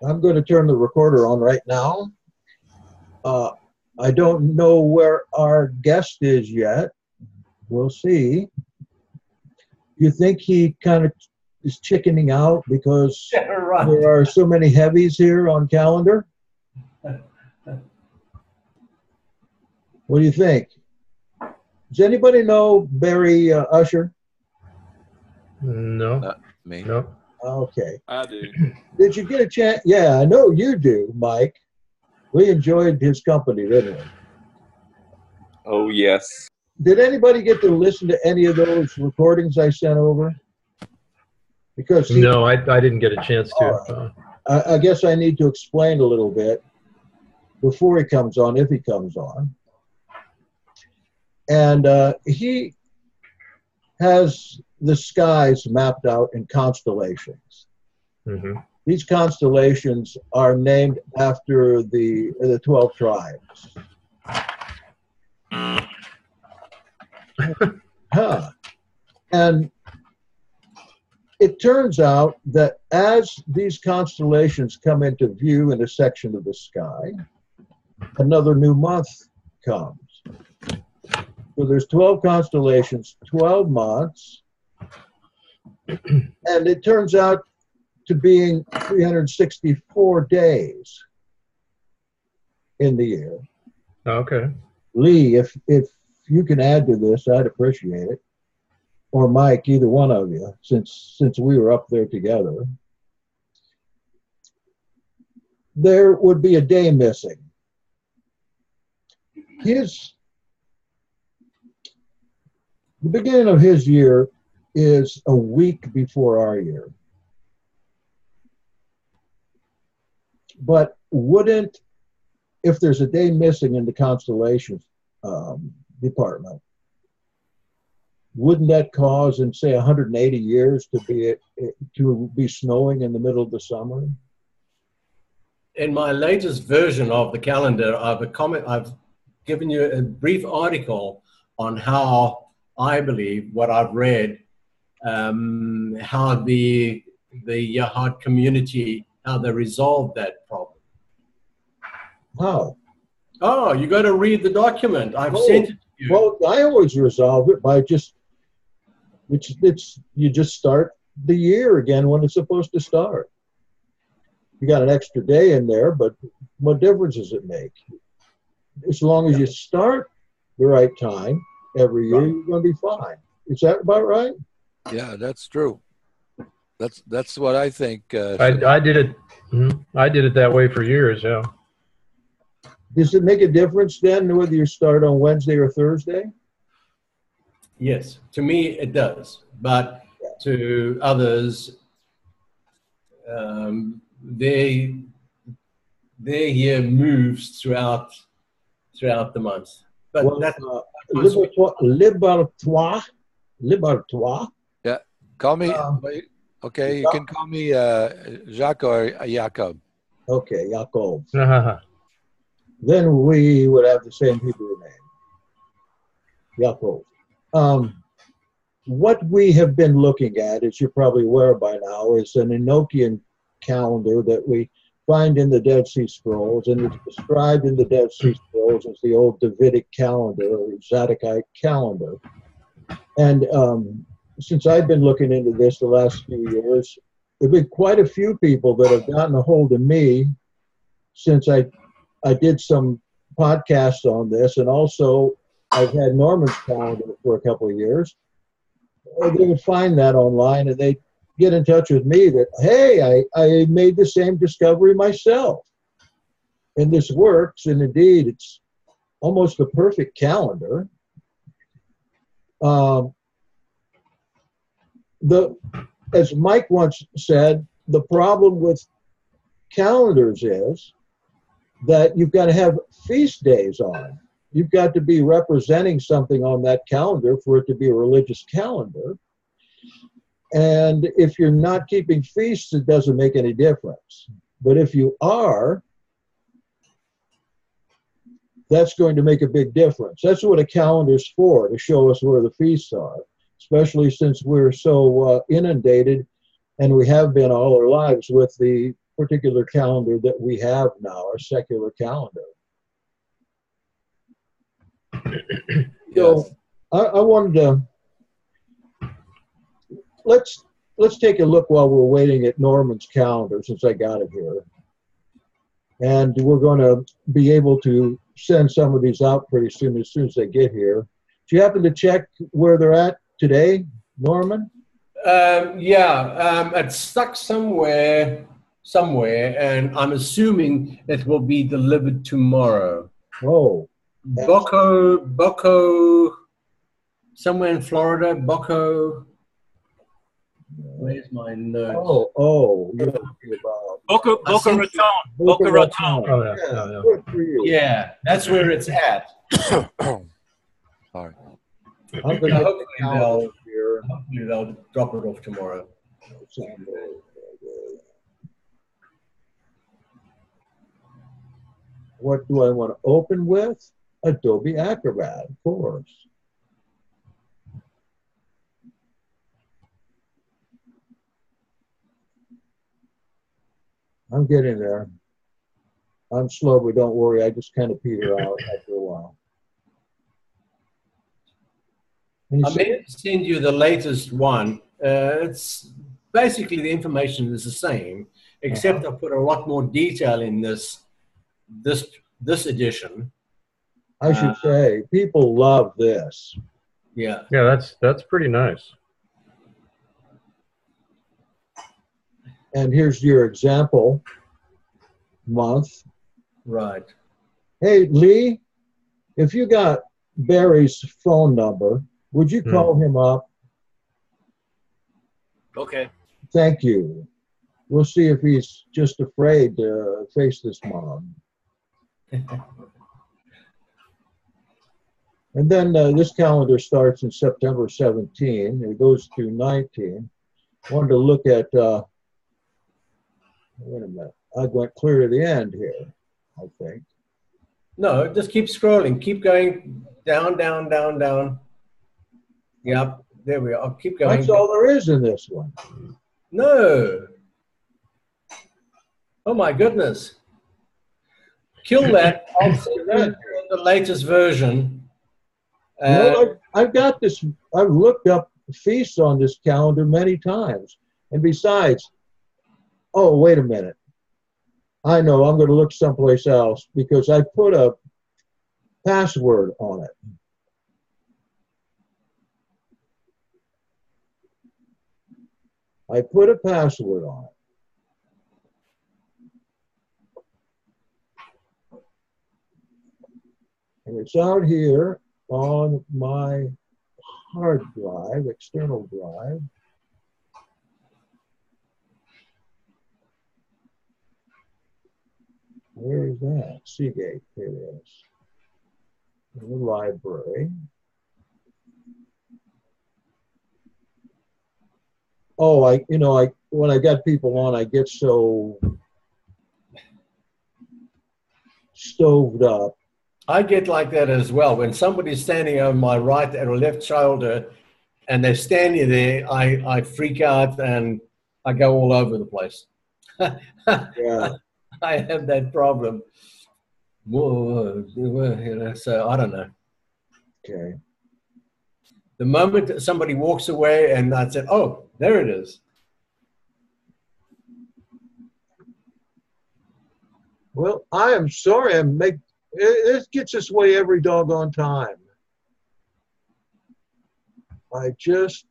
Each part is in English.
I'm going to turn the recorder on right now. I don't know where our guest is yet. We'll see. You think he kind of is chickening out because Right. there are so many heavies here on calendar? What do you think? Does anybody know Barry Usher? No. Me. No. Okay. I do. Did you get a chance? Yeah, I know you do, Mike. We enjoyed his company, didn't we? Oh, yes. Did anybody get to listen to any of those recordings I sent over? Because No, I didn't get a chance to. All right. I guess I need to explain a little bit before he comes on, if he comes on. And he has the skies mapped out in constellations. Mm-hmm. These constellations are named after the 12 tribes. Huh. And it turns out that as these constellations come into view in a section of the sky, another new month comes. So there's 12 constellations, 12 months, and it turns out to being 364 days in the year. Okay. Lee, if you can add to this, I'd appreciate it. Or Mike, either one of you, since we were up there together. There would be a day missing. The beginning of his year is a week before our year. But wouldn't, if there's a day missing in the constellations department, wouldn't that cause in, say, 180 years to be snowing in the middle of the summer? In my latest version of the calendar, I've given you a brief article on how I believe, what I've read, how the Yahad community, how they resolved that problem. How? Oh, you got to read the document. I've sent it to you. Well, I always resolve it by you just start the year again when it's supposed to start. You got an extra day in there, but what difference does it make? As long as you start the right time every year, you're going to be fine. Is that about right? Yeah, that's true. That's what I think. I did it. I did it that way for years. Yeah. Does it make a difference then whether you start on Wednesday or Thursday? Yes, to me it does, but to others, their year moves throughout the month. But Well, that's Liberatoire. Yeah, call me. Okay, you can call me Jacques or Jacob. Okay, Yaakov. Uh-huh. Then we would have the same Hebrew name, Yaakov. What we have been looking at, as you're probably aware by now, is an Enochian calendar that we find in the Dead Sea Scrolls, and it's described in the Dead Sea Scrolls as the old Davidic calendar or Zadokite calendar. And since I've been looking into this the last few years, there have been quite a few people that have gotten a hold of me since I did some podcasts on this, and also I've had Norman's calendar for a couple of years. They would find that online, and they get in touch with me that, hey, I made the same discovery myself. And this works, and indeed, it's almost a perfect calendar. As Mike once said, the problem with calendars is that you've got to have feast days on. You've got to be representing something on that calendar for it to be a religious calendar. And if you're not keeping feasts, it doesn't make any difference. But if you are, that's going to make a big difference. That's what a calendar's for, to show us where the feasts are, especially since we're so inundated, and we have been all our lives, with the particular calendar that we have now, our secular calendar. So I wanted to, let's take a look while we're waiting at Norman's calendar, since I got it here. And we're going to be able to send some of these out pretty soon as they get here. Do you happen to check where they're at today, Norman? It's stuck somewhere, and I'm assuming it will be delivered tomorrow. Oh. Boco, somewhere in Florida, Boco. Where's my notes? You're talking about Boca Raton. Boca Raton. Oh, yeah. Good for you. Yeah, that's where it's at. Sorry. I'm going to hopefully they'll drop it off tomorrow. What do I want to open with? Adobe Acrobat, of course. I'm getting there. I'm slow, but don't worry. I just kind of peter out after a while. I meant to send you the latest one. It's basically the information is the same, except I put a lot more detail in this edition. I should say, people love this. Yeah. Yeah, that's pretty nice. And here's your example month. Right. Hey, Lee, if you got Barry's phone number, would you call him up? Okay. Thank you. We'll see if he's just afraid to face this mom. And then this calendar starts in September 17. It goes to 19. I wanted to look at, wait a minute. I went clear to the end here, I think. No, just keep scrolling. Keep going down, down, down, down. Yep, there we are. Keep going. That's all there is in this one. No. Oh my goodness. Kill that. I'll send you the latest version. I've got this. I've looked up feasts on this calendar many times. And besides, oh, wait a minute. I know I'm going to look someplace else because I put a password on it. I put a password on it. And it's out here on my hard drive, external drive. Where is that? Seagate, here it is. In the library. Oh, when I got people on, I get so stoved up. I get like that as well. When somebody's standing on my right or left shoulder and they're standing there, I freak out and I go all over the place. Yeah. I have that problem. Whoa, so I don't know. Okay. The moment somebody walks away and I said, oh, there it is. Well, I am sorry. It gets this way every doggone time. I just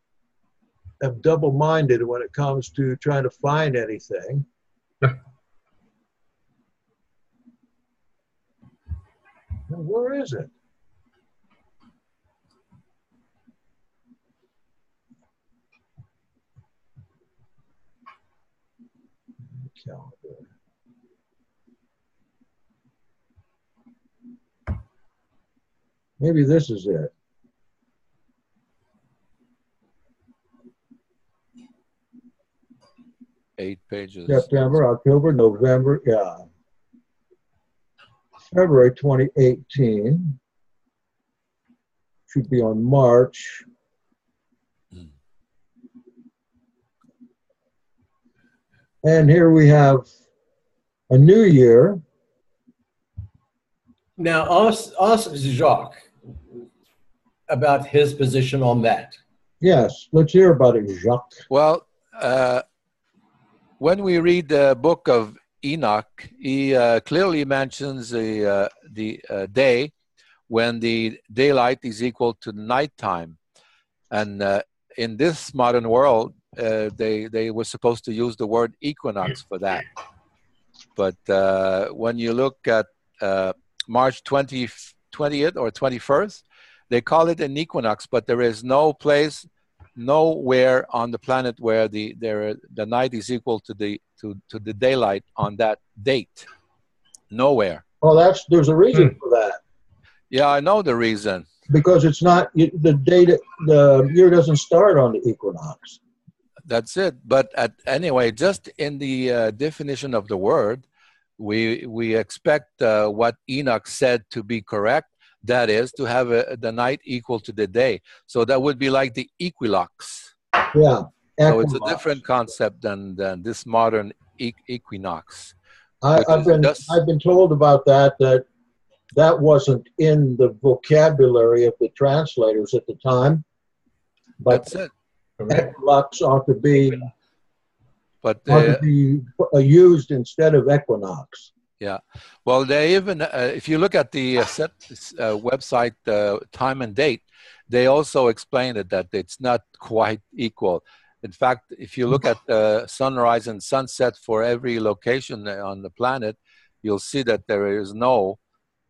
am double-minded when it comes to trying to find anything. Where is it? Calendar. Maybe this is it. Eight pages. September, October, November, yeah. February 2018. Should be on March. And here we have a new year. Now, ask Jacques about his position on that. Yes, let's hear about it, Jacques. Well, when we read the book of Enoch, he clearly mentions the day when the daylight is equal to nighttime. And in this modern world, they were supposed to use the word equinox for that. But when you look at March 20th or 21st, they call it an equinox, but there is no place, nowhere on the planet where the night is equal to the daylight on that date. Nowhere. Oh, there's a reason for that. Yeah, I know the reason. Because it's not the year doesn't start on the equinox. That's it. But anyway, just in the definition of the word, we expect what Enoch said to be correct. That is to have the night equal to the day. So that would be like the equinox. Yeah. So it's a different concept than this modern equinox. I've been told about that wasn't in the vocabulary of the translators at the time. But that's it. Equinox ought to be used instead of equinox. Yeah. Well, they even, if you look at the website, time and date, they also explain that it's not quite equal. In fact, if you look at sunrise and sunset for every location on the planet, you'll see that there is no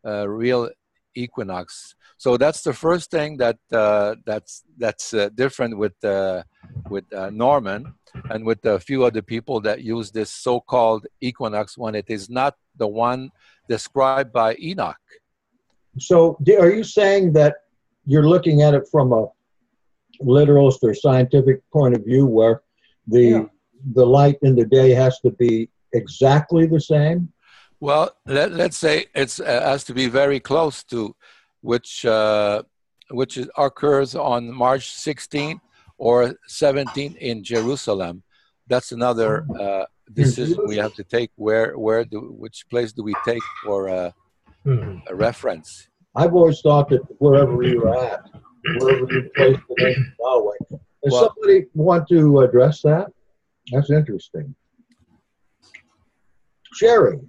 real equinox. So that's the first thing that's different with Norman and with a few other people that use this so-called equinox when it is not the one described by Enoch. So are you saying that you're looking at it from a literalist or scientific point of view where the light in the day has to be exactly the same? Well, let's say it has to be very close to which occurs on March 16th or 17th in Jerusalem. That's another decision we have to take. Which place do we take for a reference? I've always thought that wherever you're at, wherever you place the name of Yahweh. Does somebody want to address that? That's interesting. Sherry.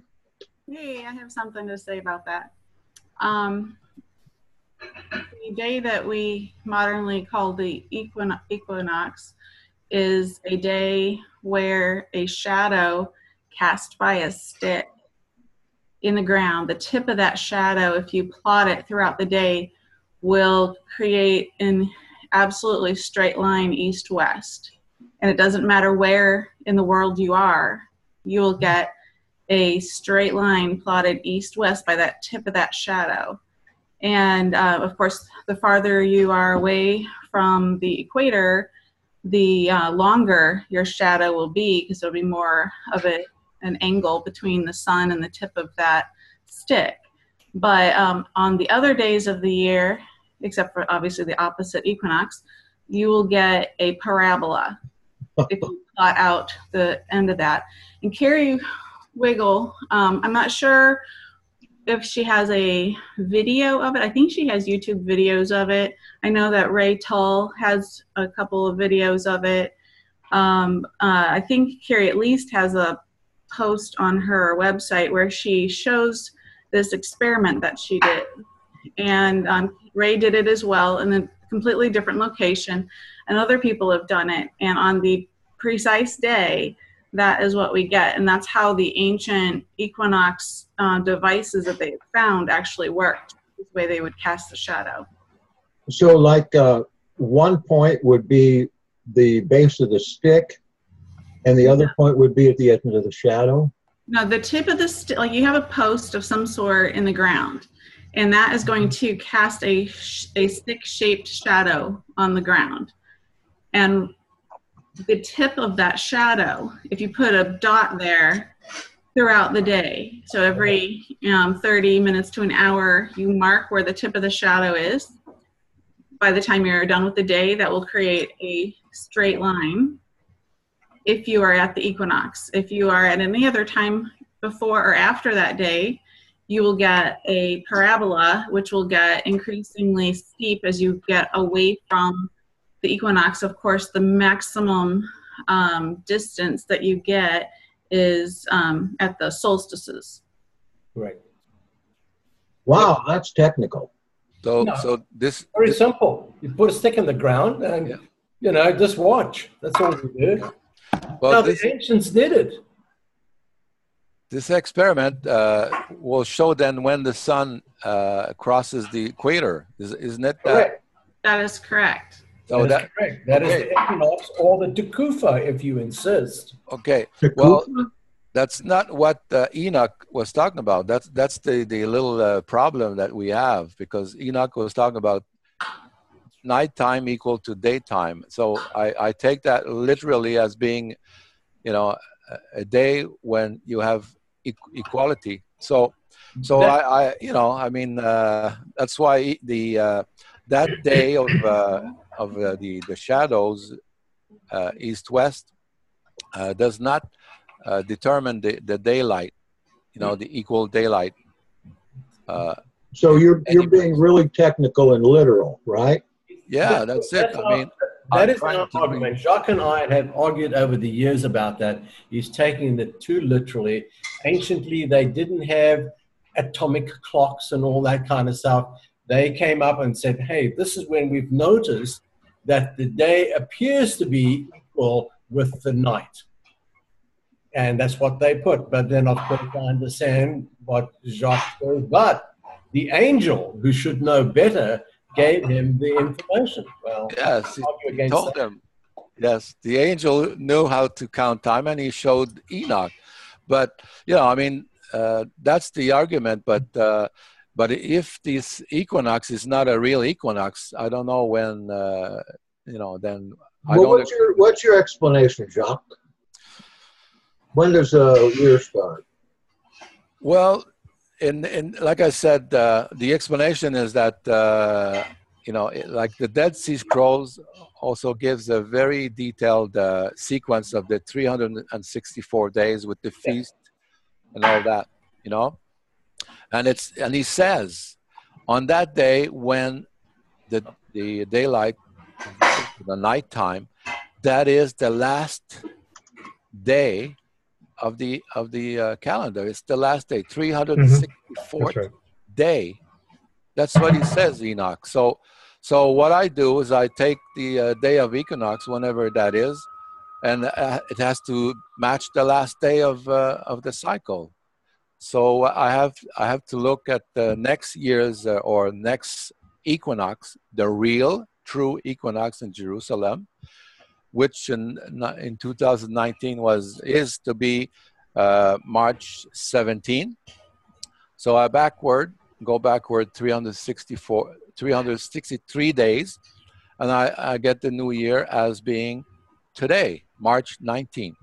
Hey, I have something to say about that. The day that we modernly call the equinox is a day where a shadow cast by a stick in the ground, the tip of that shadow, if you plot it throughout the day, will create an absolutely straight line east-west. And it doesn't matter where in the world you are, you will get a straight line plotted east-west by that tip of that shadow. And of course, the farther you are away from the equator, the longer your shadow will be, because there'll be more of an angle between the sun and the tip of that stick. But on the other days of the year, except for obviously the opposite equinox, you will get a parabola if you plot out the end of that. And Carrie Wiggle, I'm not sure if she has a video of it. I think she has YouTube videos of it. I know that Ray Tull has a couple of videos of it. I think Carrie at least has a post on her website where she shows this experiment that she did. And Ray did it as well in a completely different location, and other people have done it. And on the precise day, that is what we get. And that's how the ancient equinox devices that they found actually worked, the way they would cast the shadow. So like one point would be the base of the stick, and the other point would be at the edge of the shadow? No, the tip of the stick, like you have a post of some sort in the ground, and that is going to cast a stick-shaped shadow on the ground. And the tip of that shadow, if you put a dot there throughout the day, so every 30 minutes to an hour, you mark where the tip of the shadow is. By the time you're done with the day, that will create a straight line if you are at the equinox. If you are at any other time before or after that day, you will get a parabola, which will get increasingly steep as you get away from the equinox. Of course, the maximum distance that you get is at the solstices. Right. Wow, that's technical. So, No. so this Very simple. You put a stick in the ground and, Yeah. you know, just watch. That's all you do. well, Now, this the ancients did it. this experiment will show then when the sun crosses the equator, isn't it? Correct. That is correct. So That is that correct. That is okay. the equinox or the Tukufa, if you insist. Okay. The Well, Kufa? that's not what Enoch was talking about. That's the little problem that we have, because Enoch was talking about nighttime equal to daytime. So I take that literally as being, you know, a day when you have equality. So That- I you know, I mean, that's why the that day of the shadows, east west, does not determine the daylight, you know, the equal daylight. So you're Any being place. really technical and literal, right? Yeah, that's it. I mean, that I'm is trying our to argument. Jacques and I have argued over the years about that. He's taking it too literally. Anciently, they didn't have atomic clocks and all that kind of stuff. They came up and said, hey, this is when we've noticed that the day appears to be equal with the night. And that's what they put. But then, of course, I understand what Jacques says. But the angel, who should know better, gave him the information. Well, yes, he argue against told that. them. Yes, the angel knew how to count time, and he showed Enoch. But you know, I mean, that's the argument. But if this equinox is not a real equinox, I don't know when. You know, then I Well, don't. what's your explanation, Jacques? When does a year start? Well, in like I said, the explanation is that you know, like the Dead Sea Scrolls also gives a very detailed sequence of the 364 days with the feast and all that, you know, and he says on that day when the daylight, the nighttime, that is the last day of the calendar. It's the last day, 364th That's right. day. That's what he says, Enoch. So what I do is I take the day of equinox, whenever that is, and it has to match the last day of the cycle. So I have to look at the next year's or next equinox, the real true equinox in Jerusalem, which in 2019 is to be March 17. So I go backward 363 days, and I get the new year as being today, March 19th.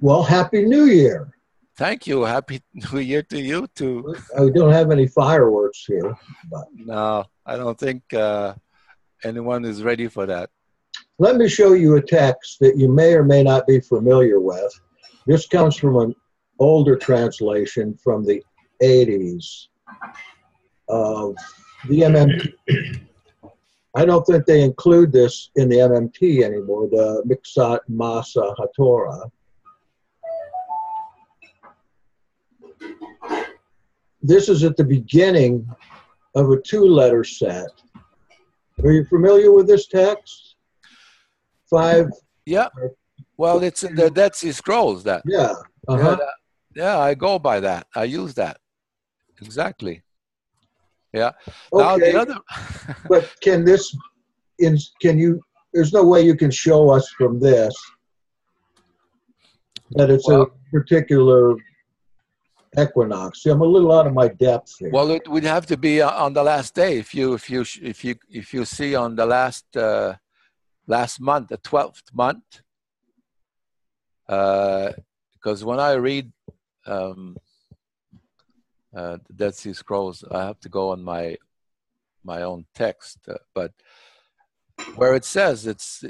Well, Happy New Year. Thank you. Happy New Year to you too. We don't have any fireworks here, but No, I don't think anyone is ready for that. let me show you a text that you may or may not be familiar with. This comes from an older translation from the 80s of the MMT. I don't think they include this in the MMT anymore, the Miksat Masa HaTorah. This is at the beginning of a two-letter set. Are you familiar with this text? Yeah. Well, it's in the Dead Sea Scrolls. That. Yeah. Uh-huh. Yeah, I go by that. I use that. Exactly. Yeah. Okay. Now the other. But there's no way you can show us from this that it's a particular equinox. See, I'm a little out of my depth here. Well, it would have to be on the last day. If you see on the last month, the 12th month, because when I read the Dead Sea Scrolls, I have to go on my own text, but where it says it's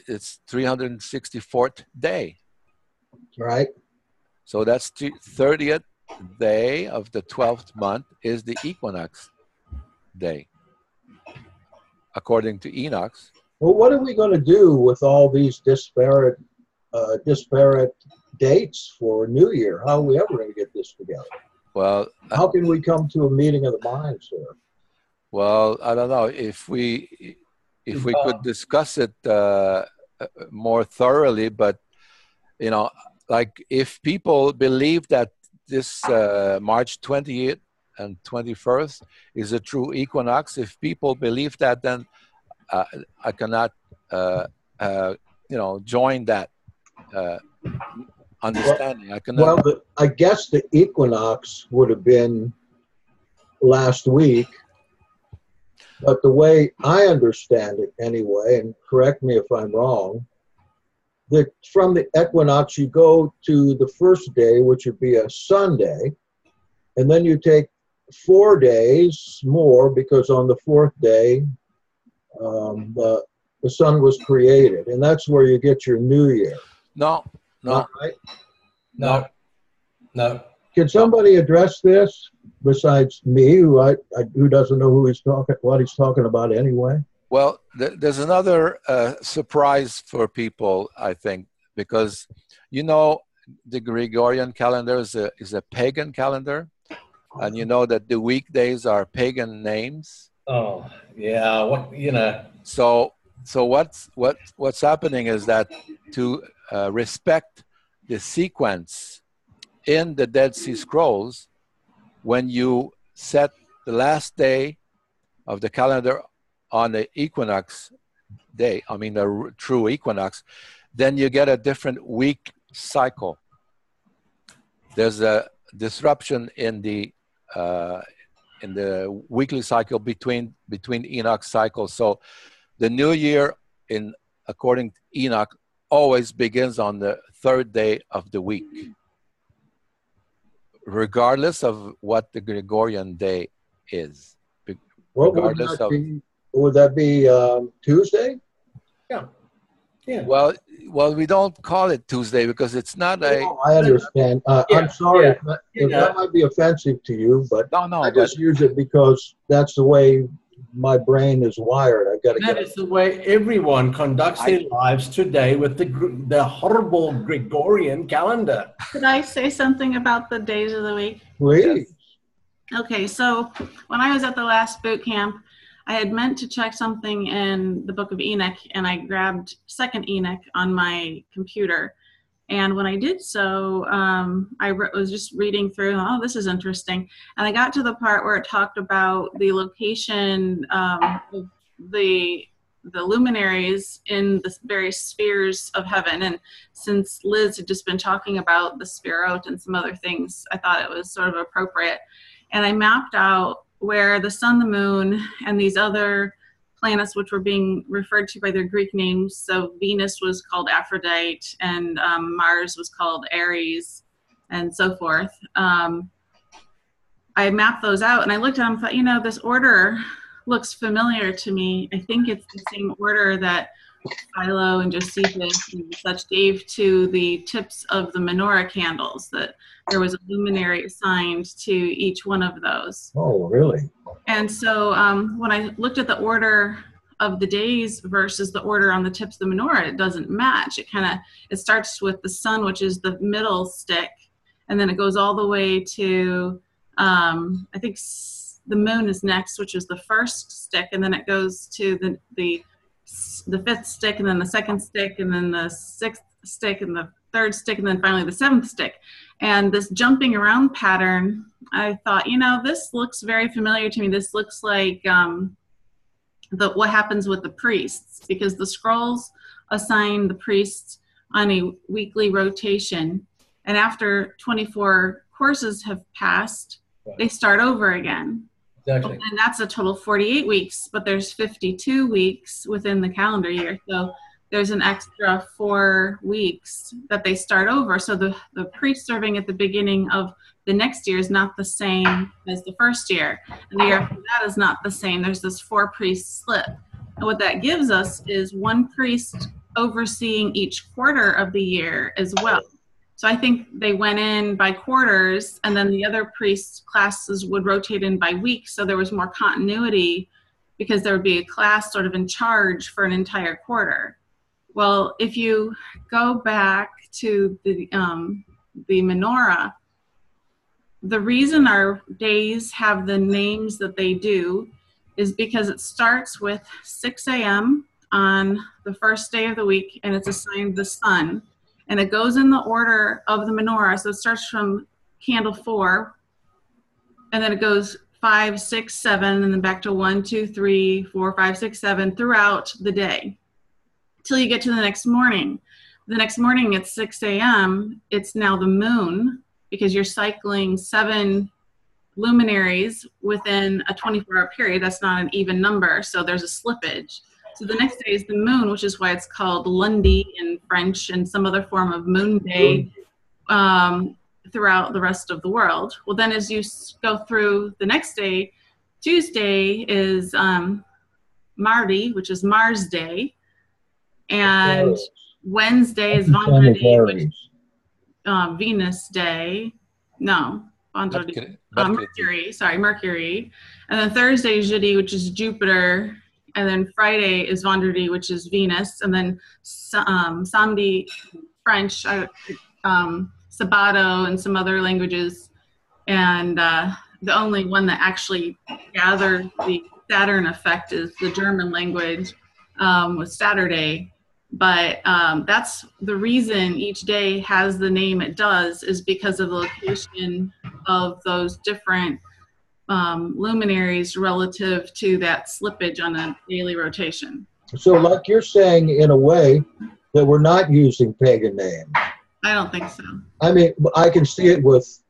364th day, Right. so that's 30th day of the 12th month is the equinox day, according to Enoch. Well, what are we going to do with all these disparate dates for New Year? How are we ever going to get this together? Well, how can we come to a meeting of the minds here? Well, I don't know if we could discuss it more thoroughly, but you know, like if people believe that this March 20th and 21st is a true equinox, if people believe that, then I cannot, you know, join that understanding. I cannot. Well, I guess the equinox would have been last week, but the way I understand it anyway, and correct me if I'm wrong, that from the equinox you go to the first day, which would be a Sunday, and then you take 4 days more because on the fourth day the sun was created, and that's where you get your New Year. No. Not right? No. Can somebody address this besides me, who doesn't know what he's talking about anyway? Well, there's another surprise for people, I think, because you know the Gregorian calendar is a pagan calendar, and you know that the weekdays are pagan names. Oh yeah, what you know. So what's happening is that to respect the sequence in the Dead Sea Scrolls, when you set the last day of the calendar on the equinox day, I mean the true equinox, then you get a different week cycle. There's a disruption in the weekly cycle between Enoch cycles. So the new year, according to Enoch, always begins on the third day of the week, regardless of what the Gregorian day is. Regardless would that be Tuesday? Yeah. Well, we don't call it Tuesday because it's not a. No, I understand. I'm sorry if that might be offensive to you, but I just use it because that's the way my brain is wired. I've got to that is the way everyone conducts their lives today with the horrible Gregorian calendar. Could I say something about the days of the week? Please. Okay, so when I was at the last boot camp, I had meant to check something in the book of Enoch, and I grabbed 2nd Enoch on my computer. And when I did so, I was just reading through, oh, this is interesting. And I got to the part where it talked about the location of the luminaries in the various spheres of heaven. And since Liz had just been talking about the Spirot and some other things, I thought it was sort of appropriate. And I mapped out where the sun, the moon, and these other planets, which were being referred to by their Greek names. So Venus was called Aphrodite, and Mars was called Aries, and so forth. I mapped those out, and I looked at them and thought, you know, this order looks familiar to me. I think it's the same order that Philo and Josephus and such gave to the tips of the menorah candles, that there was a luminary assigned to each one of those. Oh, really? And so when I looked at the order of the days versus the order on the tips of the menorah, it doesn't match. It starts with the sun, which is the middle stick, and then it goes all the way to, I think the moon is next, which is the first stick, and then it goes to the 5th stick, and then the 2nd stick, and then the 6th stick, and the 3rd stick, and then finally the 7th stick. And this jumping around pattern, I thought, you know, this looks very familiar to me. This looks like what happens with the priests, because the scrolls assign the priests on a weekly rotation, and after 24 courses have passed, they start over again. Exactly. And that's a total of 48 weeks, but there's 52 weeks within the calendar year. So there's an extra 4 weeks that they start over. So the priest serving at the beginning of the next year is not the same as the first year. And the year after that is not the same. There's this 4-priest slip. And what that gives us is one priest overseeing each quarter of the year as well. So I think they went in by quarters, and then the other priest classes would rotate in by weeks, so there was more continuity because there would be a class sort of in charge for an entire quarter. Well, if you go back to the menorah, the reason our days have the names that they do is because it starts with 6 a.m. on the first day of the week, and it's assigned the sun. And it goes in the order of the menorah. So it starts from candle 4, and then it goes 5, 6, 7, and then back to 1, 2, 3, 4, 5, 6, 7 throughout the day till you get to the next morning. The next morning at 6 a.m., it's now the moon, because you're cycling 7 luminaries within a 24-hour period. That's not an even number, so there's a slippage. So the next day is the moon, which is why it's called lundi in French and some other form of moon day throughout the rest of the world. Well, then as you go through the next day, Tuesday is Mardi, which is Mars Day, and Wednesday is Vendredi, which Venus Day. No, Vendredi. Mercury, sorry, Mercury. And then Thursday is Jeudi, which is Jupiter. And then Friday is Vendredi, which is Venus. And then Samedi, French, Sabato, and some other languages. And the only one that actually gathered the Saturn effect is the German language with Saturday. But that's the reason each day has the name it does, is because of the location of those different luminaries relative to that slippage on a daily rotation. So like you're saying, in a way, that we're not using pagan names. I don't think so. I mean, I can see it with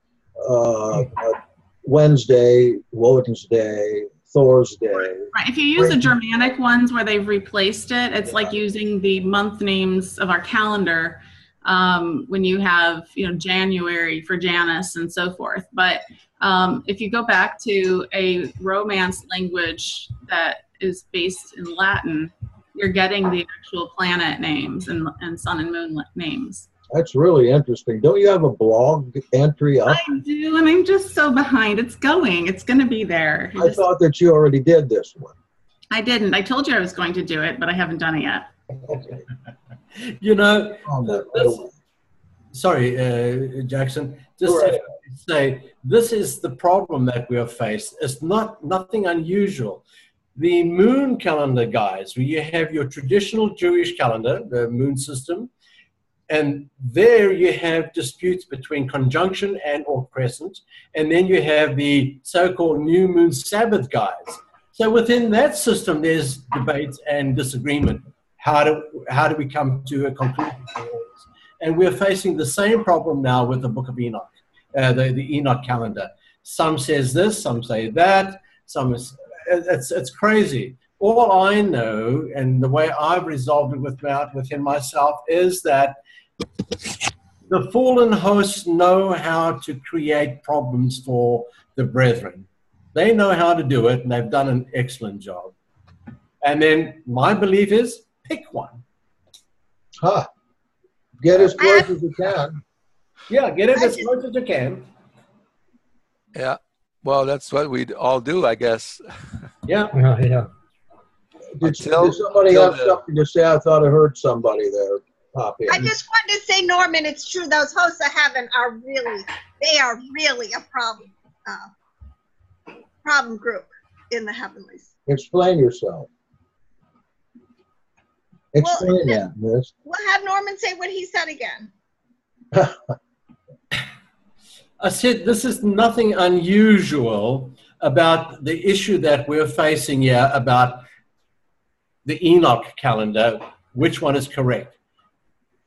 Wednesday, Woden's Day, Thor's Day. Right. If you use the Germanic ones where they've replaced it, it's like using the month names of our calendar when you have, January for Janus and so forth. But if you go back to a Romance language that is based in Latin, you're getting the actual planet names and sun and moon names. That's really interesting. Don't you have a blog entry up? I do, and I'm just so behind. It's going. It's going to be there. I thought that you already did this one. I didn't. I told you I was going to do it, but I haven't done it yet. Okay. Sorry, Jackson. Just to say, this is the problem that we are faced. It's nothing unusual. The moon calendar, guys, where you have your traditional Jewish calendar, the moon system, and there you have disputes between conjunction and or crescent, and then you have the so-called new moon Sabbath guys. So within that system, there's debates and disagreement. How do we come to a conclusion? And we're facing the same problem now with the Book of Enoch, the Enoch calendar. Some says this, some say that. It's crazy. All I know, and the way I've resolved it within myself, is that the fallen hosts know how to create problems for the brethren. They know how to do it, and they've done an excellent job. And then my belief is, pick one. Get as close as you can. Yeah, get it as close as you can. Yeah. Well, that's what we'd all do, I guess. Yeah. Yeah. Did somebody have something to say? I thought I heard somebody there pop in. I just wanted to say, Norman, it's true. Those hosts of heaven are really a problem group in the heavenlies. Explain yourself. Explain that, miss. We'll have Norman say what he said again. I said this is nothing unusual about the issue that we're facing here about the Enoch calendar, which one is correct.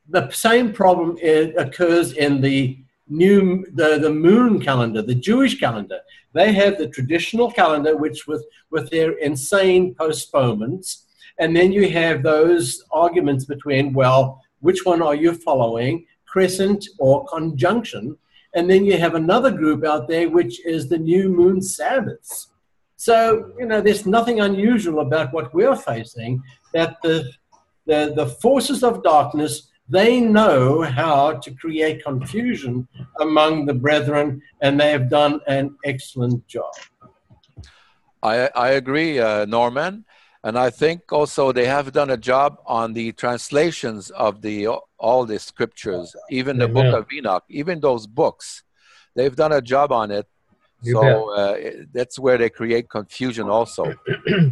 The same problem occurs in the moon calendar, the Jewish calendar. They have the traditional calendar, which with their insane postponements, and then you have those arguments between, well, which one are you following, crescent or conjunction? And then you have another group out there, which is the new moon Sabbaths. So, there's nothing unusual about what we're facing, that the forces of darkness they know how to create confusion among the brethren, and they have done an excellent job. I agree, Norman. And I think also they have done a job on the translations of all the scriptures, even the book of Enoch, even those books. They've done a job on it. So that's where they create confusion also.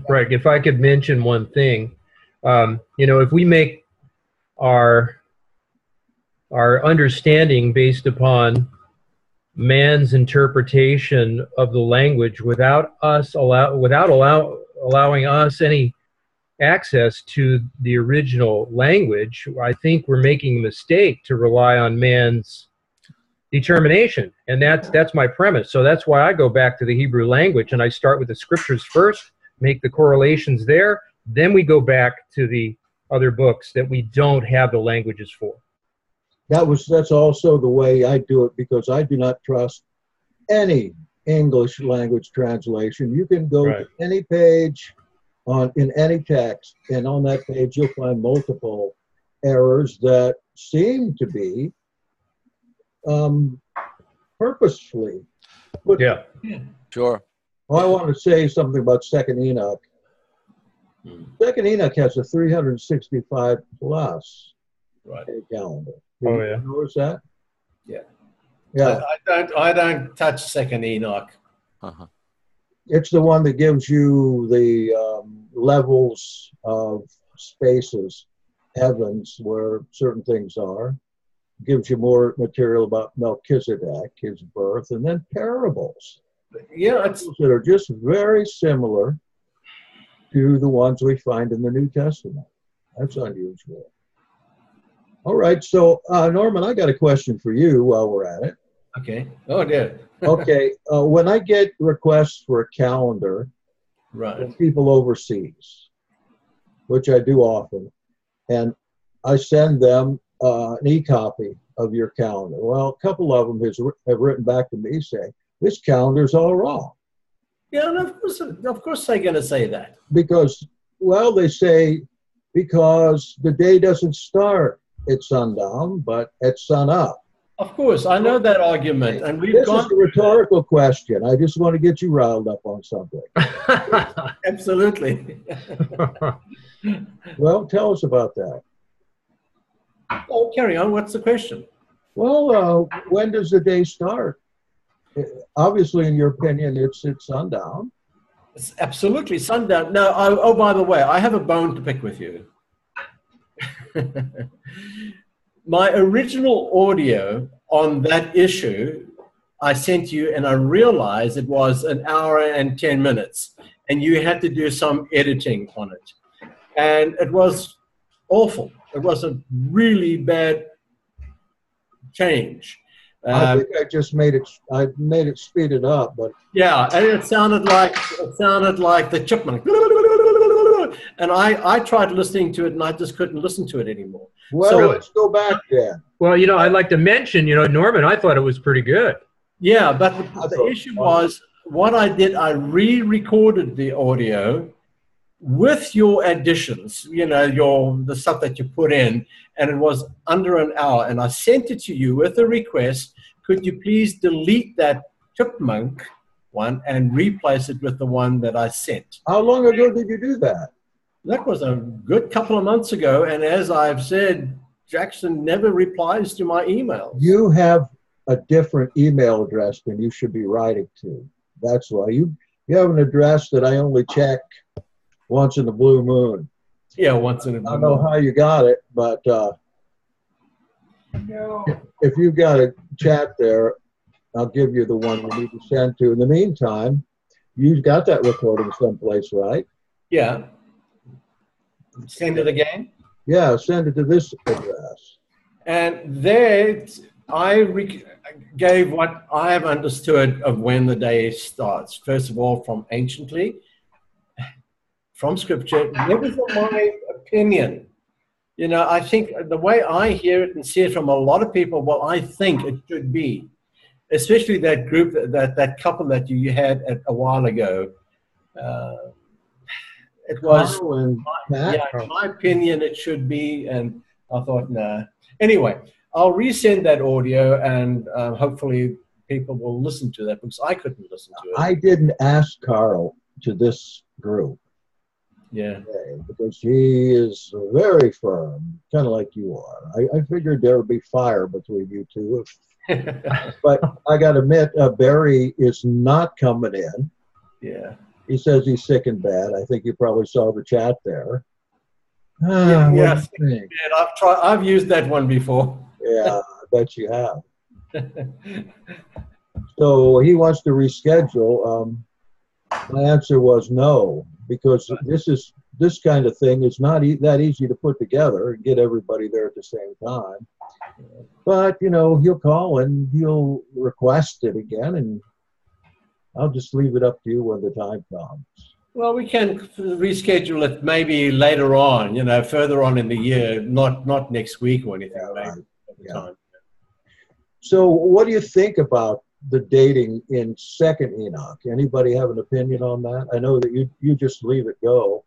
Right. If I could mention one thing, if we make our understanding based upon man's interpretation of the language without allowing us any access to the original language, I think we're making a mistake to rely on man's determination. And that's my premise. So that's why I go back to the Hebrew language and I start with the scriptures first, make the correlations there, then we go back to the other books that we don't have the languages for. That's also the way I do it, because I do not trust any English language translation. You can go to any page in any text, and on that page you'll find multiple errors that seem to be purposefully put. Yeah. Sure. Well, I want to say something about Second Enoch. Second Enoch has a 365 plus calendar. Oh, yeah. Notice that? Yeah. Yeah. I don't touch Second Enoch. Uh-huh. It's the one that gives you the levels of spaces, heavens, where certain things are. Gives you more material about Melchizedek, his birth, and then parables. Yeah, it's that are just very similar to the ones we find in the New Testament. That's unusual. All right, so Norman, I got a question for you while we're at it. okay. Oh dear. Okay, when I get requests for a calendar from people overseas, which I do often, and I send them an e-copy of your calendar. Well, a couple of them have written back to me saying, this calendar's all wrong. Yeah, and of course they're going to say that. Because, well, they say, because the day doesn't start at sundown, but at sun up. Of course, I know that argument, and we've This gone is a rhetorical question. I just want to get you riled up on something. absolutely. Well, tell us about that. Oh, carry on. What's the question? Well, when does the day start? Obviously, in your opinion, it's at sundown. It's absolutely sundown. No, oh, by the way, I have a bone to pick with you. My original audio on that issue, I sent you, and I realized it was 1 hour and 10 minutes, and you had to do some editing on it. And it was awful. It was a really bad change. I think I just made it speed it up, but yeah, and it sounded like the chipmunk. And I tried listening to it, and I just couldn't listen to it anymore. Well, so, let's go back then. Well, I'd like to mention, Norman, I thought it was pretty good. Yeah, but the issue was, what I did, I re-recorded the audio with your additions, the stuff that you put in, and it was under 1 hour, and I sent it to you with a request, could you please delete that chipmunk one and replace it with the one that I sent. How long ago did you do that? That was a good couple of months ago, and as I've said, Jackson never replies to my emails. You have a different email address than you should be writing to. That's why. You have an address that I only check once in a blue moon. Yeah, once in a blue moon. I don't know how you got it, but if you've got a chat there, I'll give you the one you need to send to. In the meantime, you've got that recording someplace, right? Yeah. Send it again? Yeah, send it to this address. And there, I gave what I have understood of when the day starts. First of all, from anciently, from Scripture, never from my opinion. I think the way I hear it and see it from a lot of people, well, I think it should be, especially that group, that couple that you had a while ago. It was, in my opinion, it should be, and I thought, nah. Anyway, I'll resend that audio, and hopefully people will listen to that, because I couldn't listen to it. I didn't ask Carl to this group. Yeah. Because he is very firm, kind of like you are. I figured there would be fire between you two. But I got to admit, Barry is not coming in. Yeah. He says he's sick and bad. I think you probably saw the chat there. Yes. I've used that one before. Yeah, I bet you have. So he wants to reschedule. My answer was no, because this kind of thing is not that easy to put together and get everybody there at the same time. But, you know, he'll call and he'll request it again, and I'll just leave it up to you when the time comes. Well, we can reschedule it maybe later on, you know, further on in the year, not next week or anything. Yeah, maybe at the time. So what do you think about the dating in second Enoch? Anybody have an opinion on that? I know that you just leave it go.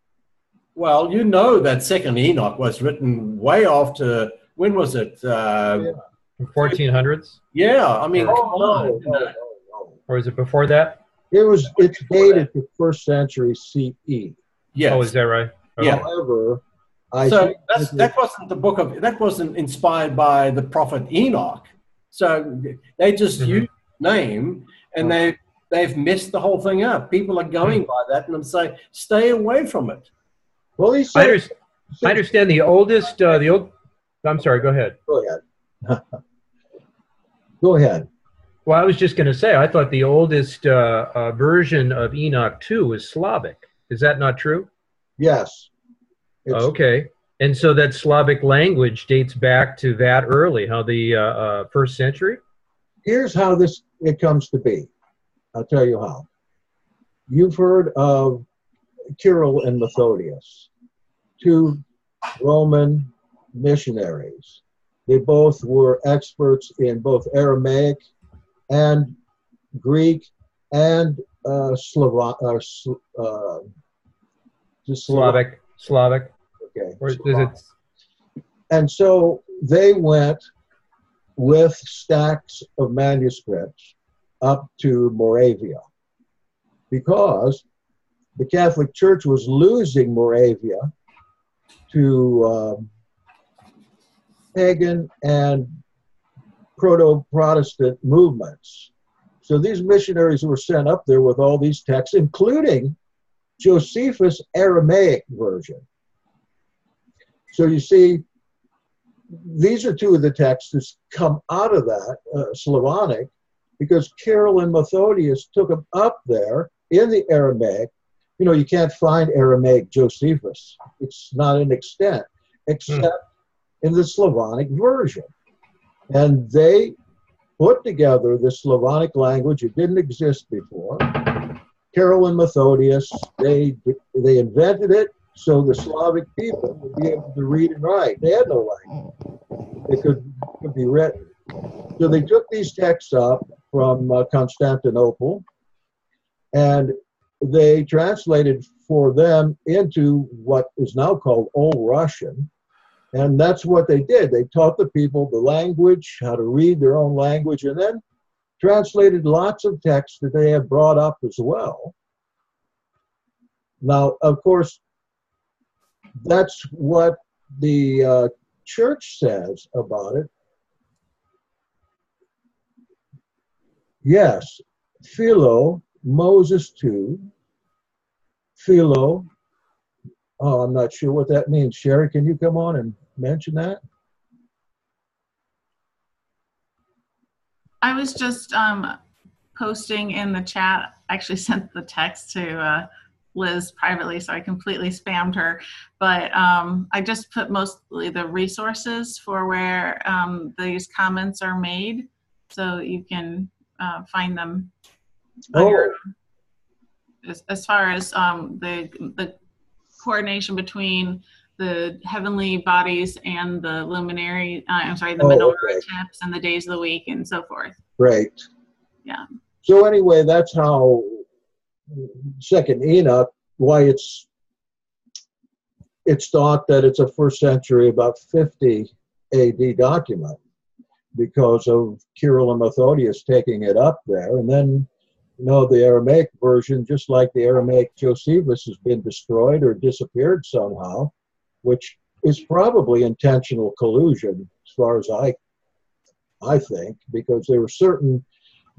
Well, you know that second Enoch was written way after, when was it? 1400s? Yeah, I mean, come on. No. Or is it before that? It's dated to 1st century CE. Yes. Oh, is that right? Okay. Yeah. However, that wasn't inspired by the prophet Enoch. So they just used the name, and they've messed the whole thing up. People are going by that, and I'm saying, stay away from it. Well, I understand the oldest, I'm sorry, go ahead. Go ahead. Go ahead. Well, I was just going to say, I thought the oldest version of Enoch 2 was Slavic. Is that not true? Yes. Okay. And so that Slavic language dates back to that early, how the 1st century? Here's how it comes to be. I'll tell you how. You've heard of Kirill and Methodius, 2 Roman missionaries. They both were experts in both Aramaic and Greek and Slavic. Okay. Or is it? And so they went with stacks of manuscripts up to Moravia, because the Catholic Church was losing Moravia to pagan and proto-Protestant movements. So these missionaries were sent up there with all these texts, including Josephus' Aramaic version. So you see, these are 2 of the texts that come out of that Slavonic, because Kirill and Methodius took them up there in the Aramaic. You know, you can't find Aramaic Josephus. It's not an extent, except in the Slavonic version. And they put together the Slavonic language. It didn't exist before. Kirill and Methodius, they invented it so the Slavic people would be able to read and write. They had no language. It could be written. So they took these texts up from Constantinople, and they translated for them into what is now called Old Russian. And that's what they did. They taught the people the language, how to read their own language, and then translated lots of texts that they had brought up as well. Now, of course, that's what the church says about it. Yes, Philo, Moses 2, Philo. Oh, I'm not sure what that means. Sherry, can you come on and mention that? I was just posting in the chat. I actually sent the text to Liz privately, so I completely spammed her. But I just put mostly the resources for where these comments are made, so you can find them. As far as the coordination between the heavenly bodies and the luminary, the menorah tips and the days of the week and so forth. Great. Yeah. So anyway, that's how second Enoch, why it's thought that it's a 1st century, about 50 AD document because of Kirill and Methodius taking it up there. And then, the Aramaic version, just like the Aramaic Josephus, has been destroyed or disappeared somehow, which is probably intentional collusion, as far as I think, because there were certain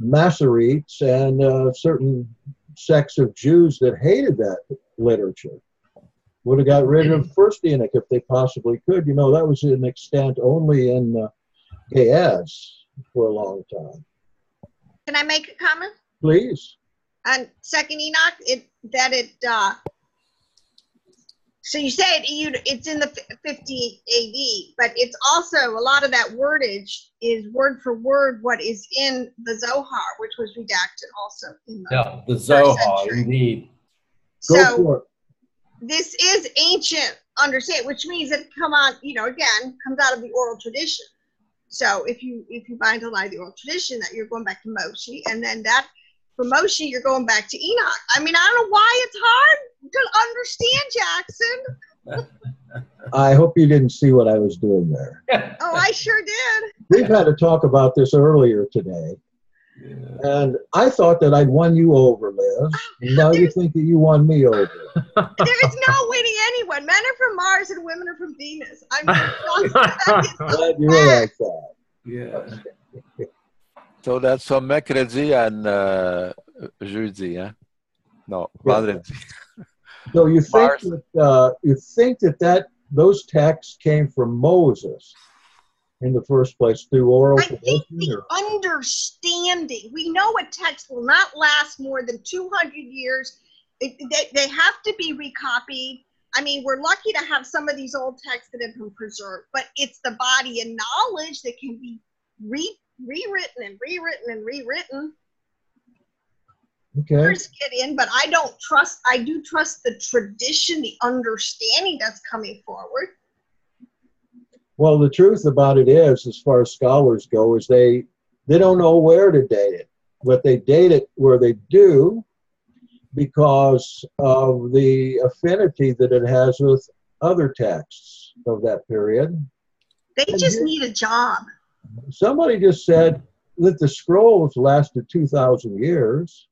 Masoretes and certain sects of Jews that hated that literature. Would have got rid of First Enoch if they possibly could. That was an extant only in Ge'ez for a long time. Can I make a comment? Please. On Second Enoch, so you say it's in the 50 AD, but it's also a lot of that wordage is word for word what is in the Zohar, which was redacted also in the Zohar, indeed. Go for it. This is ancient understanding, which means it again comes out of the oral tradition. So if you buy into the oral tradition, that you're going back to Moshe, and then that from Moshe you're going back to Enoch. I don't know why it's hard to understand, Jackson. I hope you didn't see what I was doing there. Oh, I sure did. We've had a talk about this earlier today. Yeah. And I thought that I'd won you over, Liz. And now you think that you won me over. There is no winning anyone. Men are from Mars and women are from Venus. Glad you realized that. Yeah. So that's from mercredi and jeudi, hein? No, vendredi. So you think that those texts came from Moses in the first place through oral tradition? I think the understanding. We know a text will not last more than 200 years. They have to be recopied. We're lucky to have some of these old texts that have been preserved, but it's the body of knowledge that can be rewritten and rewritten and rewritten. Okay. Get in, but I do trust the tradition, the understanding that's coming forward. Well, the truth about it is, as far as scholars go, is they don't know where to date it, but they date it where they do because of the affinity that it has with other texts of that period. They just need a job. Somebody just said that the scrolls lasted 2,000 years.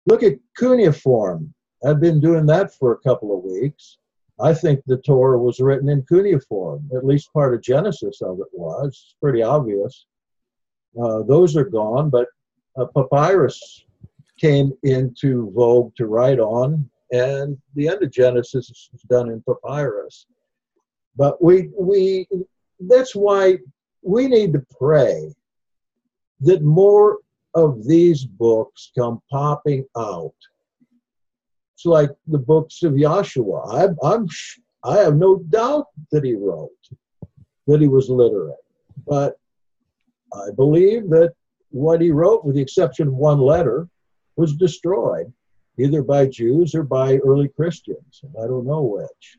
Look at cuneiform. I've been doing that for a couple of weeks. I think the Torah was written in cuneiform. At least part of Genesis of it was. It's pretty obvious. Those are gone, but papyrus came into vogue to write on, and the end of Genesis is done in papyrus. But that's why we need to pray that more of these books come popping out. It's like the books of Joshua. I have no doubt that he wrote, that he was literate. But I believe that what he wrote, with the exception of one letter, was destroyed, either by Jews or by early Christians. I don't know which.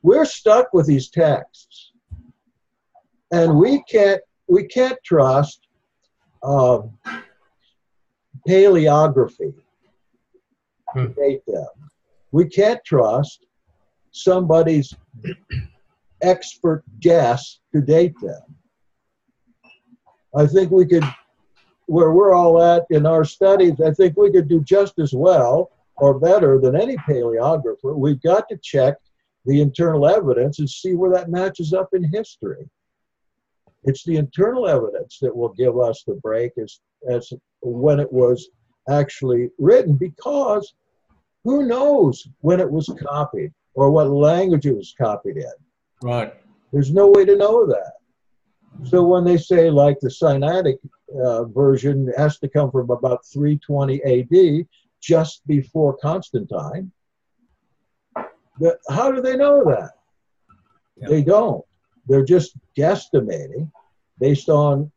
We're stuck with these texts. And we can't trust paleography to date them. We can't trust somebody's expert guess to date them. I think we could, where we're all at in our studies, I think we could do just as well or better than any paleographer. We've got to check the internal evidence and see where that matches up in history. It's the internal evidence that will give us the break as when it was actually written, because who knows when it was copied or what language it was copied in. Right. There's no way to know that. So when they say like the Sinaitic version has to come from about 320 AD, just before Constantine, how do they know that? Yep. They don't. They're just guesstimating based on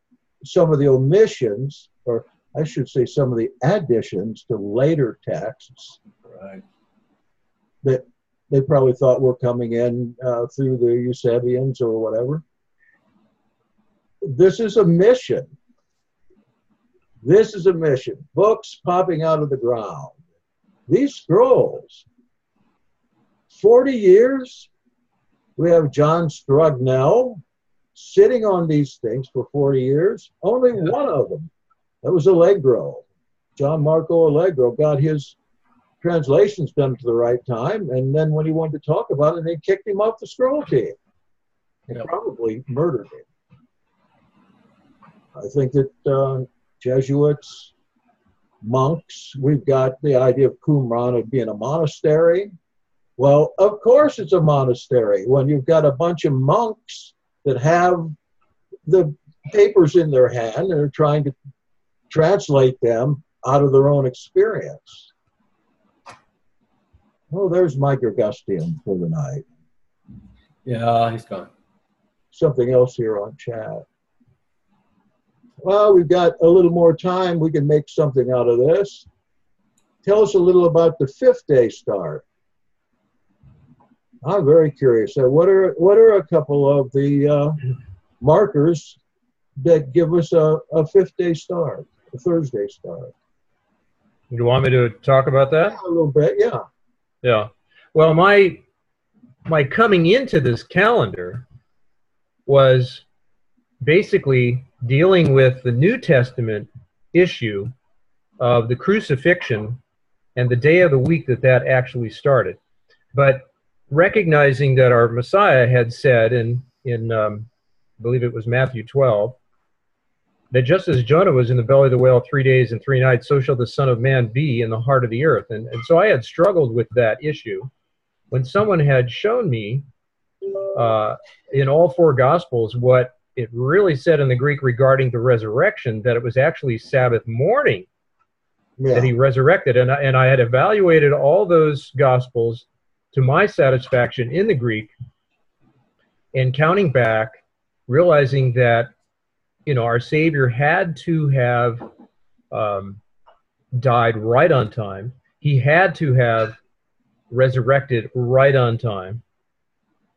some of the omissions, or I should say some of the additions to later texts, right, that they probably thought were coming in through the Eusebians or whatever. This is a mission. This is a mission. Books popping out of the ground. These scrolls, 40 years. We have John Strugnell sitting on these things for 40 years. Only one of them, that was Allegro. John Marco Allegro got his translations done to the right time, and then when he wanted to talk about it, they kicked him off the scroll team and probably murdered him. I think that Jesuits, monks, we've got the idea of Qumran being a monastery. Well, of course it's a monastery when you've got a bunch of monks that have the papers in their hand and are trying to translate them out of their own experience. Oh, there's Mike Augustine for the night. Yeah, he's gone. Something else here on chat. Well, we've got a little more time. We can make something out of this. Tell us a little about the 5th day start. I'm very curious. What are a couple of the markers that give us a 5th day start, a Thursday start? You want me to talk about that? Yeah, a little bit, yeah. Yeah. Well, my coming into this calendar was basically dealing with the New Testament issue of the crucifixion and the day of the week that actually started. But recognizing that our Messiah had said in I believe it was Matthew 12, that just as Jonah was in the belly of the whale 3 days and 3 nights, so shall the Son of Man be in the heart of the earth. And so I had struggled with that issue when someone had shown me in all 4 Gospels what it really said in the Greek regarding the resurrection, that it was actually Sabbath morning that he resurrected. And I had evaluated all those Gospels to my satisfaction in the Greek, and counting back, realizing that our Savior had to have died right on time. He had to have resurrected right on time.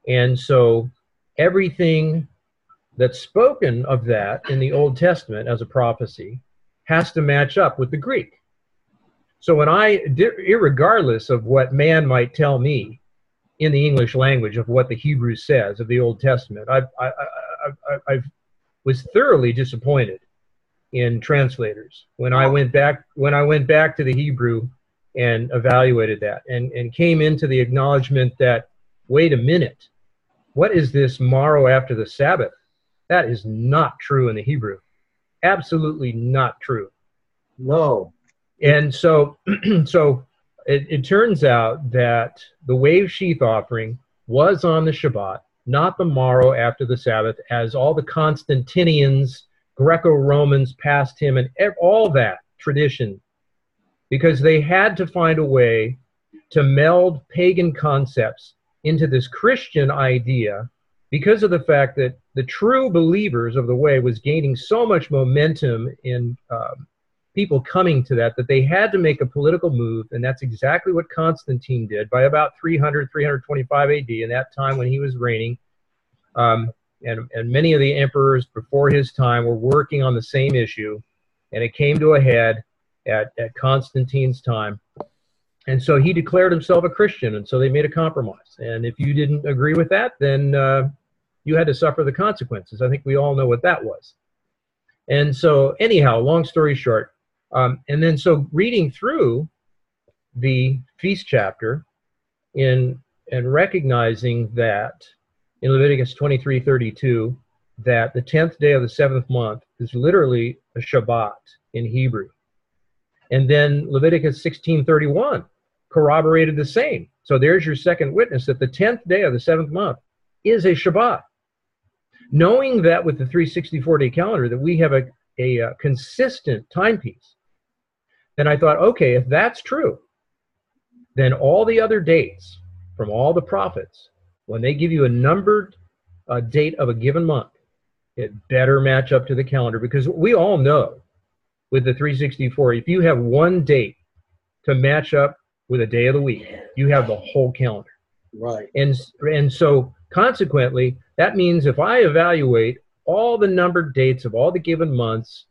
And so everything that's spoken of that in the Old Testament as a prophecy has to match up with the Greek. So when irregardless of what man might tell me in the English language of what the Hebrew says of the Old Testament, I was thoroughly disappointed in translators when I went back to the Hebrew and evaluated that and came into the acknowledgement that, wait a minute, what is this morrow after the Sabbath? That is not true in the Hebrew. Absolutely not true. No. And so it turns out that the wave sheath offering was on the Shabbat, not the morrow after the Sabbath, as all the Constantinians, Greco-Romans past him, and all that tradition, because they had to find a way to meld pagan concepts into this Christian idea, because of the fact that the true believers of the way was gaining so much momentum in people coming to that they had to make a political move, and that's exactly what Constantine did by about 300, 325 AD, in that time when he was reigning. And many of the emperors before his time were working on the same issue, and it came to a head at Constantine's time. And so he declared himself a Christian, and so they made a compromise. And if you didn't agree with that, then you had to suffer the consequences. I think we all know what that was. And so anyhow, long story short, and then so reading through the feast chapter and recognizing that in Leviticus 23:32, that the 10th day of the 7th month is literally a Shabbat in Hebrew. And then Leviticus 16:31 corroborated the same. So there's your second witness that the 10th day of the 7th month is a Shabbat. Knowing that with the 364-day calendar that we have a consistent timepiece, then I thought, okay, if that's true, then all the other dates from all the prophets, when they give you a numbered date of a given month, it better match up to the calendar, because we all know with the 364, if you have one date to match up with a day of the week, you have the whole calendar. Right. And so consequently, that means if I evaluate all the numbered dates of all the given months,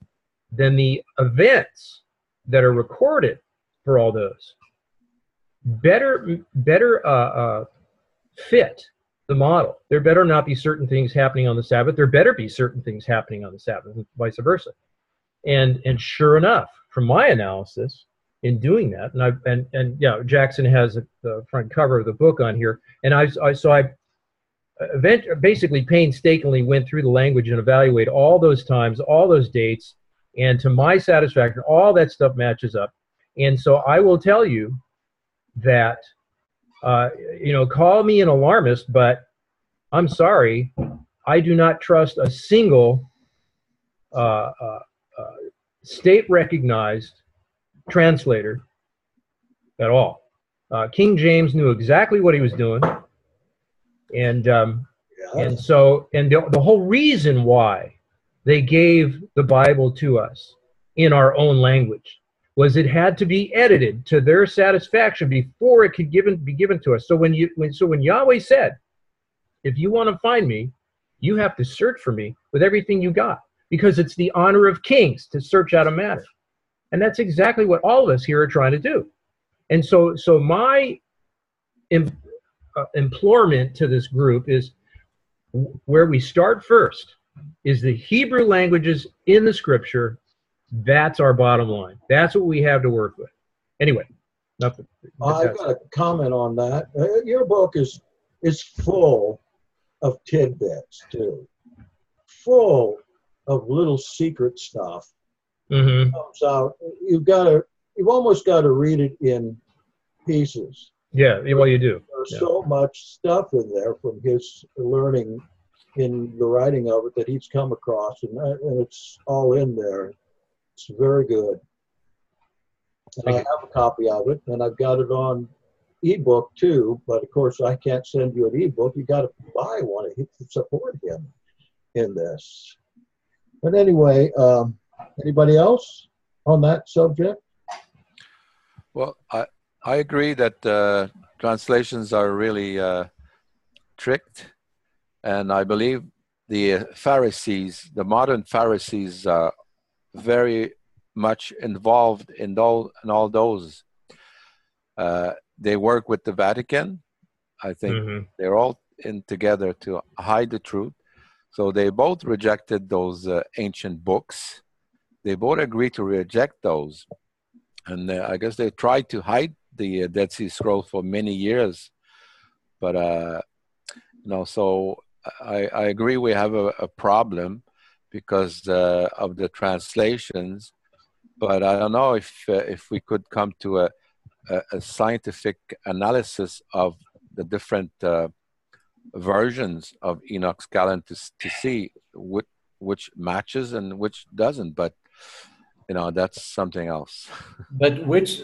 then the events that are recorded for all those better fit the model. There better not be certain things happening on the Sabbath. There better be certain things happening on the Sabbath, and vice versa. And sure enough, from my analysis in doing that, and yeah, Jackson has the front cover of the book on here, and I basically painstakingly went through the language and evaluated all those times, all those dates, and to my satisfaction, all that stuff matches up. And so I will tell you that, call me an alarmist, but I'm sorry, I do not trust a single state-recognized translator at all. King James knew exactly what he was doing, and the whole reason why they gave the Bible to us in our own language was it had to be edited to their satisfaction before it could be given to us. So when Yahweh said, if you want to find me, you have to search for me with everything you got, because it's the honor of kings to search out a matter. And that's exactly what all of us here are trying to do. And so my implorement to this group is, where we start first is the Hebrew languages in the scripture. That's our bottom line. That's what we have to work with. Anyway, nothing. I've got a comment on that. Your book is full of tidbits too, full of little secret stuff. Mm-hmm. Comes out. You've almost got to read it in pieces. Yeah, well, you do. There's so much stuff in there from his learning in the writing of it that he's come across, and it's all in there. It's very good. And I have a copy of it, and I've got it on ebook too. But of course, I can't send you an ebook. You got to buy one to support him in this. But anyway, anybody else on that subject? Well, I agree that translations are really tricked, and I believe the Pharisees, the modern Pharisees, are very much involved in all those. They work with the Vatican. I think they're all in together to hide the truth. So they both rejected those ancient books. They both agreed to reject those. And I guess they tried to hide the Dead Sea Scrolls for many years. But, so I agree we have a problem because of the translations. But I don't know if we could come to a scientific analysis of the different versions of Enoch's calendar to see which matches and which doesn't. But that's something else. But which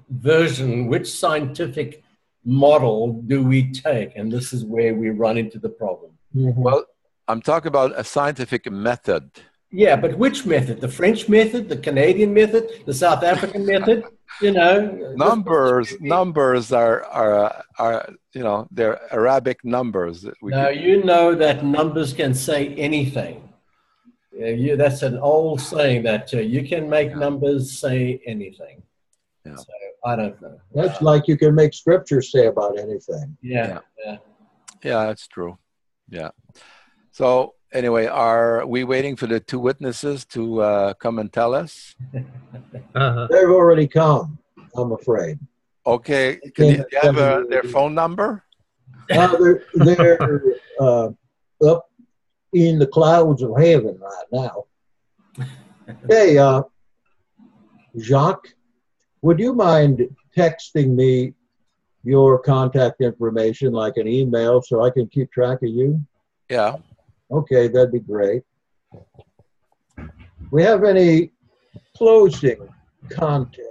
version, which scientific model do we take? And this is where we run into the problem. Mm-hmm. Well, I'm talking about a scientific method. Yeah, but which method? The French method, the Canadian method, the South African method? Numbers are they're Arabic numbers. You know that numbers can say anything. That's an old saying that you can make numbers say anything. Yeah. So I don't know. That's like you can make scripture say about anything. Yeah, that's true. Yeah. So anyway, are we waiting for the two witnesses to come and tell us? They've already come, I'm afraid. Okay. Do you have their phone number? They're up in the clouds of heaven right now. Hey, Jacques, would you mind texting me your contact information, like an email, so I can keep track of you? Yeah. Okay, that'd be great. We have any closing content?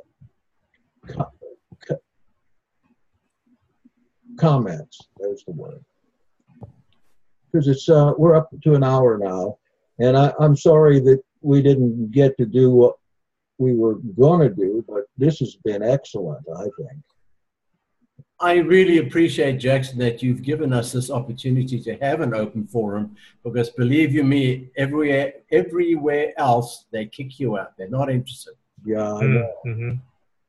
Comments, there's the word. Because it's we're up to an hour now, and I'm sorry that we didn't get to do what we were going to do, but this has been excellent, I think. I really appreciate, Jackson, that you've given us this opportunity to have an open forum, because believe you me, everywhere else, they kick you out. They're not interested. Yeah, I know. Mm-hmm.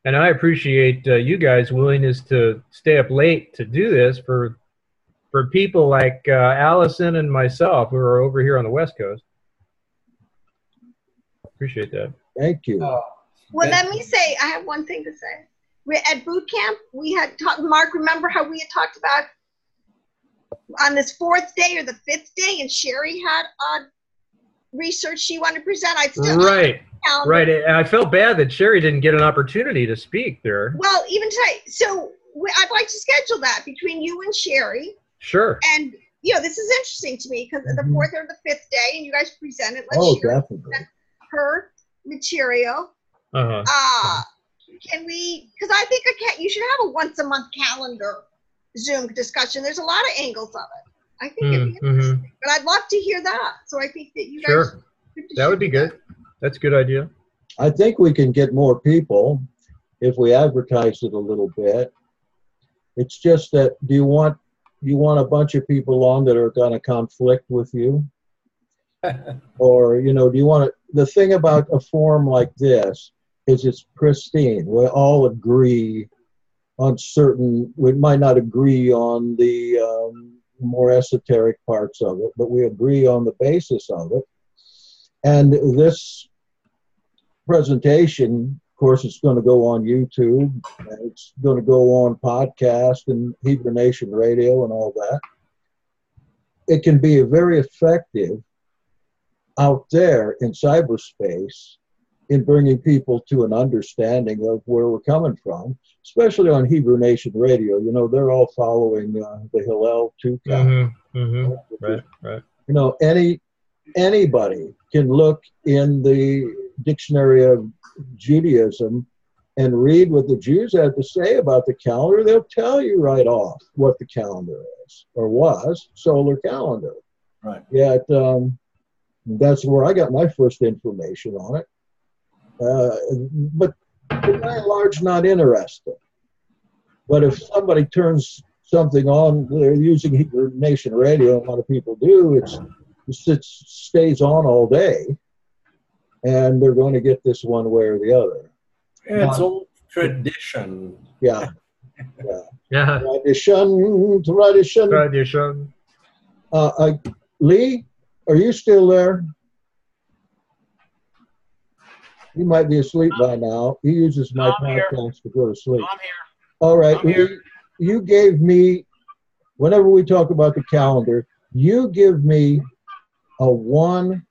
And I appreciate you guys' willingness to stay up late to do this for for people like Allison and myself who are over here on the West Coast. Appreciate that. Thank you. Well, let me say, I have one thing to say. At boot camp, we had talked, Mark, remember how we had talked about on this 4th day or the 5th day, and Sherry had research she wanted to present. I still right. I felt bad that Sherry didn't get an opportunity to speak there. Well, even tonight. So I'd like to schedule that between you and Sherry. Sure. And, you know, this is interesting to me because the 4th or the 5th day, and you guys presented. Definitely. Present her material. Can we, because I think you should have a once-a-month calendar Zoom discussion. There's a lot of angles of it. I think it'd be interesting. But I'd love to hear that. So I think that you guys. Sure. That would be good. That's a good idea. I think we can get more people if we advertise it a little bit. It's just that you want a bunch of people on that are going to conflict with you? Or, you know, do you want to, the thing about a forum like this is it's pristine. We all agree on certain, we might not agree on the more esoteric parts of it, but we agree on the basis of it. And this presentation, of course, it's going to go on YouTube, and it's going to go on podcast and Hebrew Nation Radio and all that. It can be very effective out there in cyberspace in bringing people to an understanding of where we're coming from, especially on Hebrew Nation Radio. You know, they're all following the Hillel 2 count. Right. You know, anybody can look in the dictionary of Judaism and read what the Jews had to say about the calendar. They'll tell you right off what the calendar is, or was, solar calendar. Right. Yet, that's where I got my first information on it. But by and large, not interested. But if somebody turns something on, they're using Hebrew Nation Radio, a lot of people do, it stays on all day, and they're going to get this one way or the other. It's old tradition. Yeah. Yeah. Tradition. Lee, are you still there? He might be asleep by now. He uses my podcast to go to sleep. I'm here. All right. I'm here. You gave me, whenever we talk about the calendar, you give me a one-line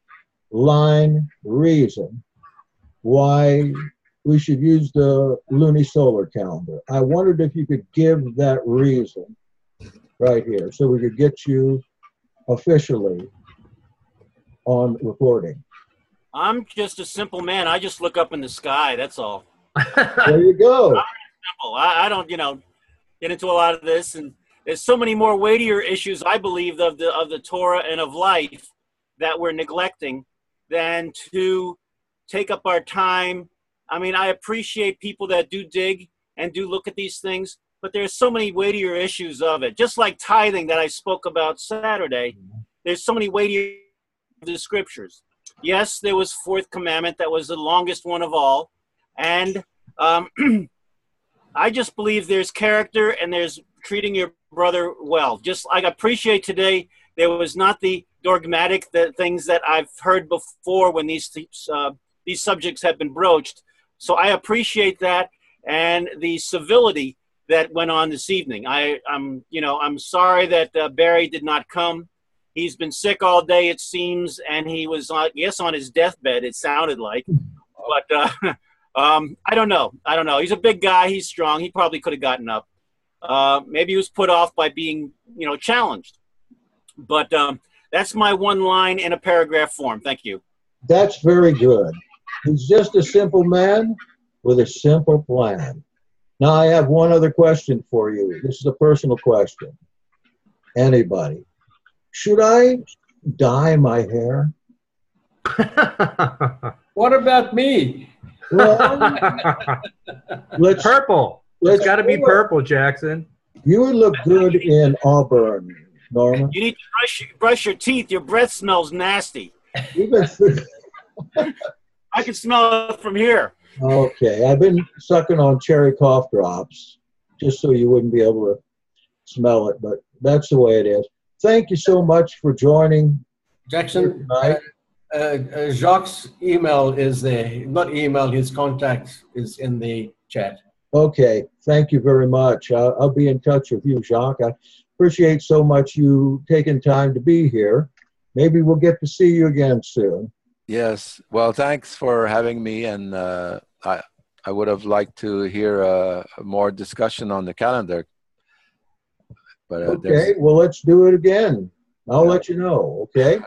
reason why we should use the lunisolar calendar. I wondered if you could give that reason right here so we could get you officially on recording. I'm just a simple man. I just look up in the sky. That's all. There you go. I'm simple. I don't, get into a lot of this. And there's so many more weightier issues, I believe, of the Torah and of life that we're neglecting than to take up our time. I mean, I appreciate people that do dig and do look at these things, but there's so many weightier issues of it. Just like tithing that I spoke about Saturday, there's so many weightier of the scriptures. Yes, there was 4th commandment. That was the longest one of all. And I just believe there's character and there's treating your brother well. Just like I appreciate today, there was not the dogmatic things that I've heard before when these subjects have been broached. So I appreciate that and the civility that went on this evening. I'm sorry that Barry did not come. He's been sick all day, it seems, and he was, on his deathbed, it sounded like. But I don't know. He's a big guy. He's strong. He probably could have gotten up. Maybe he was put off by being, challenged. But that's my one line in a paragraph form. Thank you. That's very good. He's just a simple man with a simple plan. Now, I have one other question for you. This is a personal question. Anybody. Should I dye my hair? What about me? Well, purple. It's got to be purple, Jackson. You would look good in auburn, Norman. You need to brush your teeth. Your breath smells nasty. Even I can smell it from here. Okay, I've been sucking on cherry cough drops just so you wouldn't be able to smell it, but That's the way it is. Thank you so much for joining Jackson, tonight. Jacques' email is there. Not email, his contact is in the chat. Okay, thank you very much. I'll be in touch with you, Jacques. I appreciate so much you taking time to be here. Maybe we'll get to see you again soon. Yes. Well, thanks for having me, and I would have liked to hear more discussion on the calendar. But Okay, well, let's do it again. I'll let you know, okay?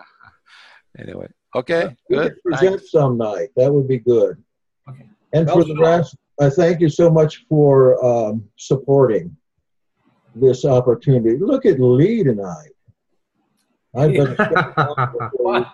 Anyway, okay, We good. could present some night. That would be good. Okay. And Well, for the rest, I thank you so much for supporting this opportunity. Look at Lee tonight. I've been What?